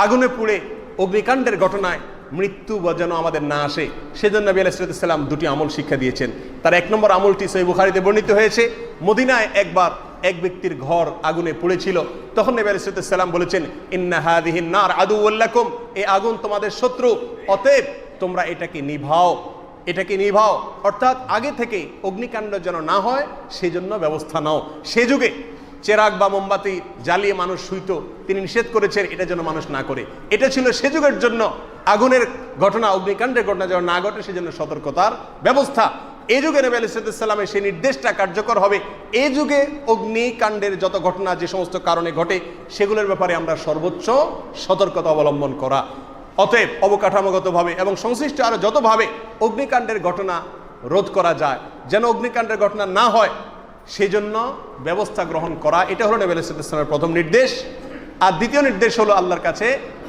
আগুনে পুড়ে অগ্নিকাণ্ডের ঘটনায় মৃত্যু যেন আমাদের না আসে, সেজন্য নবী আলাইহিস সালাম দুটি আমল শিক্ষা দিয়েছেন। তার এক নম্বর আমলটি সহিহ বুখারীতে বর্ণিত হয়েছে। মদিনায় একবার এক ব্যক্তির ঘর আগুনে পুড়েছিল, তখন নবী আলাইহিস সালাম বলেছেন, ইন্না হাযিহিন নার আদুউল লাকুম, এই আগুন তোমাদের শত্রু, অতএব তোমরা এটাকে নিভাও, এটাকে নিভাও। অর্থাৎ আগে থেকে অগ্নিকাণ্ড যেন না হয় সেজন্য ব্যবস্থা নাও। সে যুগে চেরাগ বা মোমবাতি জ্বালিয়ে মানুষ শুইতো, তিনি নিষেধ করেছেন এটা যেন মানুষ না করে। এটা ছিল সে যুগের জন্য আগুনের ঘটনা, অগ্নিকাণ্ডের ঘটনা যেন না ঘটে সেজন্য সতর্কতার ব্যবস্থা। এই যুগে নবী আলাইহিস সালামের সেই নির্দেশটা কার্যকর হবে। এই যুগে অগ্নিকাণ্ডের যত ঘটনা যে সমস্ত কারণে ঘটে সেগুলোর ব্যাপারে আমরা সর্বোচ্চ সতর্কতা অবলম্বন করা। অতএব অবকাঠামোগতভাবে এবং সংশ্লিষ্ট আরো যতভাবে অগ্নিকাণ্ডের ঘটনা রোধ করা যায়, যেন অগ্নিকাণ্ডের ঘটনা না হয় সেজন্য ব্যবস্থা গ্রহণ করা, এটা হলো নবী আলাইহিস সালামের প্রথম নির্দেশ। আর দ্বিতীয় নির্দেশ হলো আল্লাহর কাছে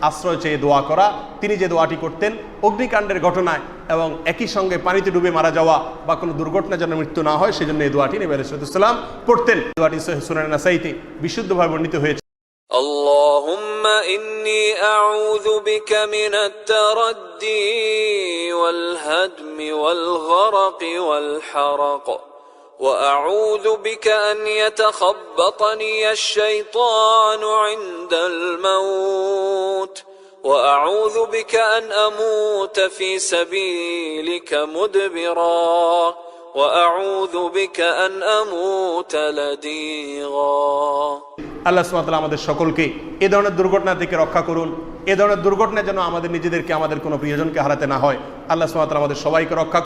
আশ্রয় চেয়ে দোয়া করা। তিনি যে দোয়াটি করতেন অগ্নিকাণ্ডের ঘটনায় এবং একই সঙ্গে পানিতে ডুবে মারা যাওয়া বা কোনো দুর্ঘটনা যেন মৃত্যু না হয় সেজন্য এই দোয়াটি নবী আলাইহিস সালাম পড়তেন। দোয়াটি সুনান নাসাইতে বিশুদ্ধভাবে বর্ণিত হয়েছে। اللهم إني أعوذ بك من التردي والهدم والغرق والحرق وأعوذ بك أن يتخبطني الشيطان عند الموت وأعوذ بك أن أموت في سبيلك مدبرا وأعوذ بك أن أموت لديغا। আল্লাহ সুবহানাহু ওয়া তাআলা আমাদের সকলকে এই ধরনের দুর্ঘটনা থেকে রক্ষা করুন। এই ধরনের দুর্ঘটনা যেন আমাদের নিজেদেরকে, আমাদের কোনো প্রিয়জনকে হারাতে না হয়। আল্লাহ সুবহানাহু ওয়া তাআলা আমাদের সবাইকে রক্ষা